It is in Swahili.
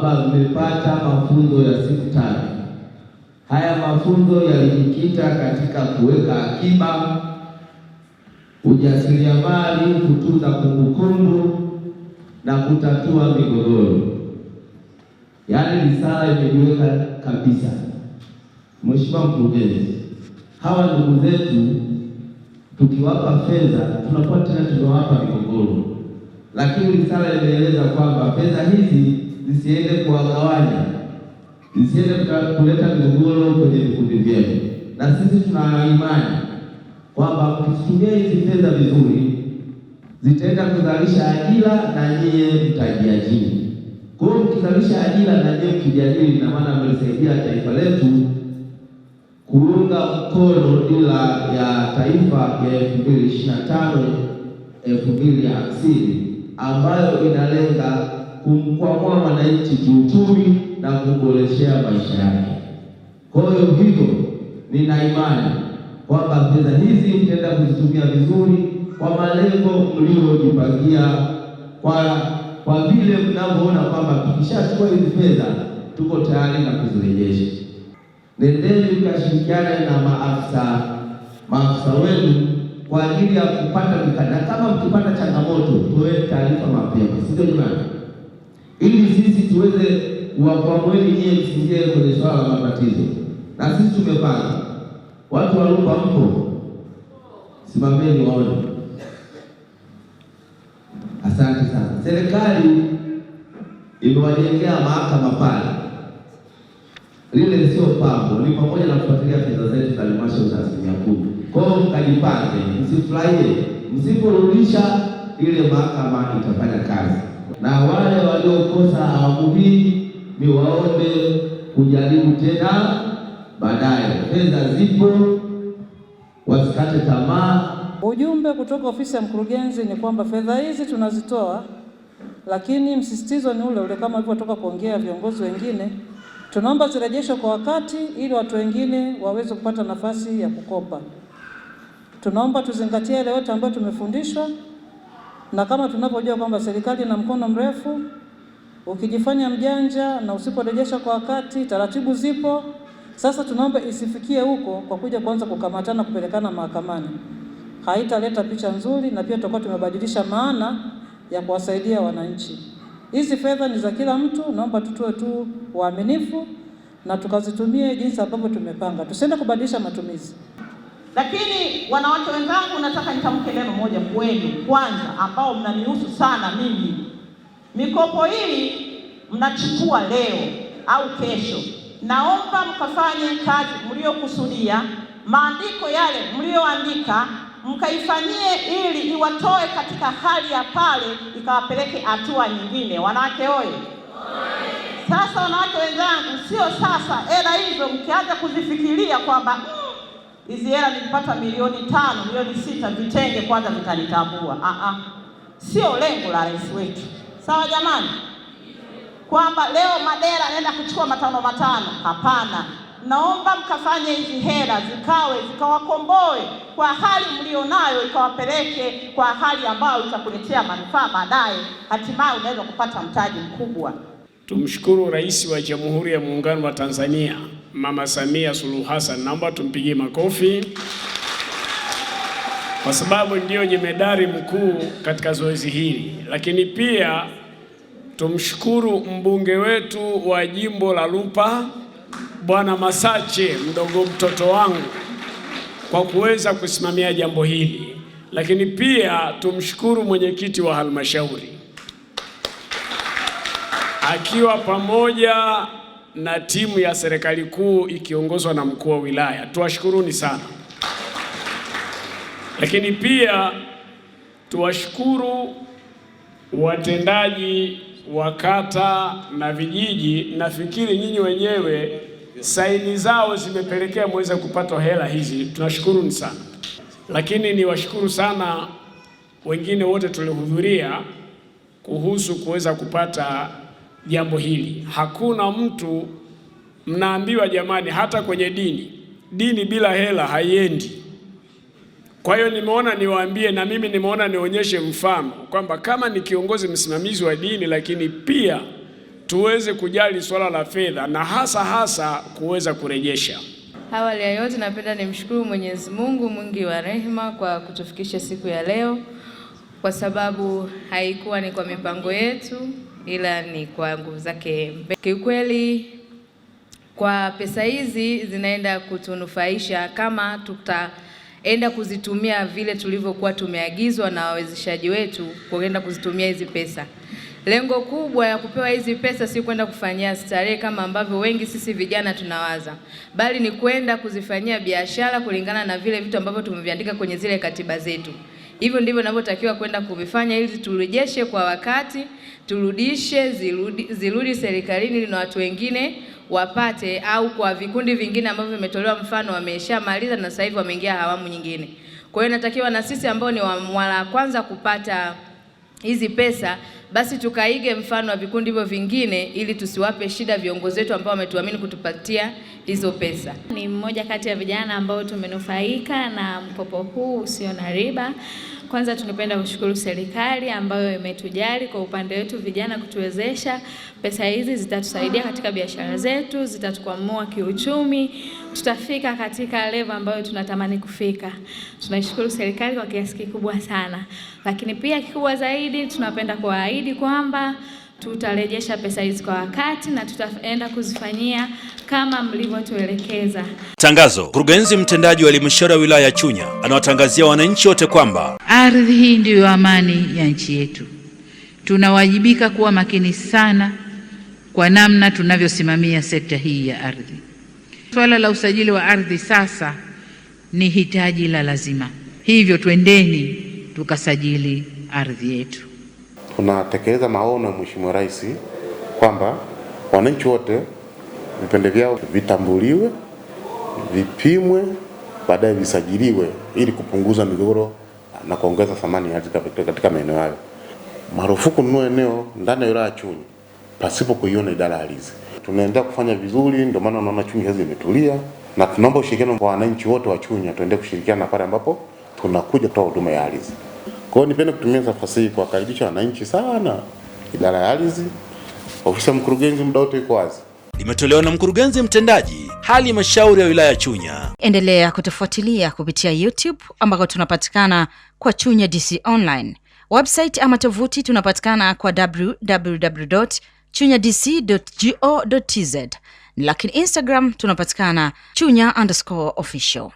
kwamba mmepata mafunzo ya siku 5. Haya mafunzo yalijikita katika kuweka akiba, ujasiriamali, kutunza kumbukumbu na kutatua migogoro. Yaani risala imejiweka kabisa. Mheshimiwa Mkurugenzi, hawa ndugu zetu tukiwapa fedha tunakuwa tena tumewapa migogoro, lakini risala imeeleza kwamba fedha hizi zisiende kuwagawanya, zisiende kuleta migogoro kwenye vikundi vyenu, na sisi tuna imani kwamba mkitumia hizi fedha vizuri zitaenda kuzalisha ajira na nyie mtajiajiri. Kwa hiyo mkizalisha ajira na nyie mkijiajiri, na maana mlisaidia taifa letu kuunga mkono dira ya taifa ya 2025-2050 ambayo inalenga kumkwamua mwananchi kiuchumi na kuboreshea maisha yake. Kwa hiyo hivyo nina imani kwamba fedha hizi mtaenda kuzitumia vizuri kwa malengo mliojipangia, kwa vile mnavyoona kwamba tukishachukua hizi fedha tuko tayari na kuzirejesha. Nendeni mkashirikiane na maafisa wenu kwa ajili ya kupata mikakati. Kama mkipata changamoto, toe taarifa mapema, sio jamani, ili sisi tuweze kuwakwamweni nyie msiingie kwenye swala la matatizo. Na sisi tumepanga. Watu wa Lupa mpo? Simameni waone. Asante sana. Serikali imewajengea mahakama pale. Lile sio pambo, ni pamoja na kufuatilia fedha zetu za halmashauri za 10%. Kwa hiyo mkajipange, msifurahie, msiporudisha ile mahakama itafanya kazi. Na wale waliokosa awamu hii ni waombe kujaribu tena baadaye. Fedha zipo, wasikate tamaa. Ujumbe kutoka ofisi ya mkurugenzi ni kwamba fedha hizi tunazitoa, lakini msisitizo ni ule ule kama walivyotoka kuongea viongozi wengine. Tunaomba zirejeshwe kwa wakati ili watu wengine waweze kupata nafasi ya kukopa. Tunaomba tuzingatie yale yote ambayo tumefundishwa, na kama tunavyojua kwamba serikali ina mkono mrefu, ukijifanya mjanja na usiporejesha kwa wakati, taratibu zipo. Sasa tunaomba isifikie huko kwa kuja kuanza kukamatana, kupelekana mahakamani. Haitaleta picha nzuri, na pia tutakuwa tumebadilisha maana ya kuwasaidia wananchi. Hizi fedha ni za kila mtu, naomba tutoe tu waaminifu na tukazitumie jinsi ambavyo tumepanga. Tusiende kubadilisha matumizi. Lakini wanawake wenzangu, nataka nitamke neno moja kwenu kwanza, ambao mnanihusu sana mimi. Mikopo hii mnachukua leo au kesho, naomba mkafanye kazi mliokusudia, maandiko yale mlioandika mkaifanyie ili iwatoe katika hali ya pale ikawapeleke hatua nyingine. Wanawake oye! Sasa wanawake wenzangu, sio sasa hela hizo mkianza kuzifikiria kwamba hizi hela nilipata milioni 5, milioni 6, vitenge kwanza vitanitambua. Sio lengo la rais wetu. Sawa jamani? Kwamba leo Madera anaenda kuchukua 5 hapana. Naomba mkafanye hizi hela zikawakomboe kwa hali mlionayo, ikawapeleke kwa hali ambayo itakuletea manufaa baadaye, hatimaye unaweza kupata mtaji mkubwa. Tumshukuru Rais wa Jamhuri ya Muungano wa Tanzania Mama Samia Suluhu Hassan, naomba tumpigie makofi kwa sababu ndio jemedari mkuu katika zoezi hili. Lakini pia tumshukuru mbunge wetu wa jimbo la Lupa Bwana Masache, mtoto wangu, kwa kuweza kusimamia jambo hili. Lakini pia tumshukuru mwenyekiti wa halmashauri akiwa pamoja na timu ya serikali kuu ikiongozwa na mkuu wa wilaya. Tuwashukuruni sana. Lakini pia tuwashukuru watendaji wa kata na vijiji. Nafikiri nyinyi wenyewe saini zao zimepelekea muweze kupata hela hizi. Tunashukuruni sana. Lakini niwashukuru sana wengine wote tuliohudhuria kuhusu kuweza kupata jambo hili. Hakuna mtu, mnaambiwa jamani, hata kwenye dini bila hela haiendi. Kwa hiyo nimeona niwaambie, na mimi nimeona nionyeshe mfano kwamba kama ni kiongozi msimamizi wa dini, lakini pia tuweze kujali swala la fedha na hasa kuweza kurejesha. Awali ya yote napenda nimshukuru Mwenyezi Mungu mwingi wa rehema kwa kutufikisha siku ya leo, kwa sababu haikuwa ni kwa mipango yetu ila ni kwa nguvu zake. Kiukweli kwa pesa hizi zinaenda kutunufaisha kama tutaenda kuzitumia vile tulivyokuwa tumeagizwa na wawezeshaji wetu kwenda kuzitumia hizi pesa. Lengo kubwa ya kupewa hizi pesa si kwenda kufanyia starehe kama ambavyo wengi sisi vijana tunawaza, bali ni kwenda kuzifanyia biashara kulingana na vile vitu ambavyo tumeviandika kwenye zile katiba zetu. Hivyo ndivyo ninavyotakiwa kwenda kuvifanya ili turejeshe kwa wakati, turudishe, zirudi serikalini na watu wengine wapate, au kwa vikundi vingine ambavyo vimetolewa mfano wameshamaliza na sasa hivi wameingia awamu nyingine. Kwa hiyo natakiwa na sisi ambao ni wa kwanza kupata hizi pesa basi tukaige mfano wa vikundi hivyo vingine ili tusiwape shida viongozi wetu ambao wametuamini kutupatia hizo pesa. Ni mmoja kati ya vijana ambao tumenufaika na mkopo huu usio na riba. Kwanza tungependa kushukuru serikali ambayo imetujali kwa upande wetu vijana kutuwezesha. Pesa hizi zitatusaidia katika biashara zetu, zitatukwamua kiuchumi, tutafika katika level ambayo tunatamani kufika. Tunashukuru serikali kwa kiasi kikubwa sana. Lakini pia kikubwa zaidi tunapenda kuahidi kwamba tutarejesha pesa hizi kwa wakati na tutaenda kuzifanyia kama mlivyotuelekeza. Tangazo. Mkurugenzi mtendaji wa halmashauri ya wilaya ya Chunya anawatangazia wananchi wote kwamba ardhi hii ndiyo amani ya nchi yetu. Tunawajibika kuwa makini sana kwa namna tunavyosimamia sekta hii ya ardhi. Swala la usajili wa ardhi sasa ni hitaji la lazima. Hivyo twendeni tukasajili ardhi yetu. Tunatekeleza maono ya Mheshimiwa Rais kwamba wananchi wote vipande vyao vitambuliwe, vipimwe, baadaye visajiliwe ili kupunguza migogoro na kuongeza thamani katika maeneo hayo. Marufuku nunua eneo ndani ya wilaya ya Chunya pasipo kuiona idara ya ardhi. Tunaendelea kufanya vizuri, ndio maana unaona Chunya hizi imetulia, na tunaomba ushirikiano kwa wananchi wote wa Chunya, tuendelee kushirikiana pale ambapo tunakuja kutoa huduma ya ardhi. Kwa hiyo nipende kutumia nafasi hii kuwakaribisha wananchi sana idara ya ardhi, ofisi ya mkurugenzi muda wote iko wazi. Limetolewa na mkurugenzi mtendaji halmashauri ya wilaya Chunya. Endelea kutufuatilia kupitia YouTube ambako tunapatikana kwa Chunya DC Online. Website ama tovuti tunapatikana kwa www.chunyadc.go.tz. Lakini Instagram tunapatikana Chunya_official.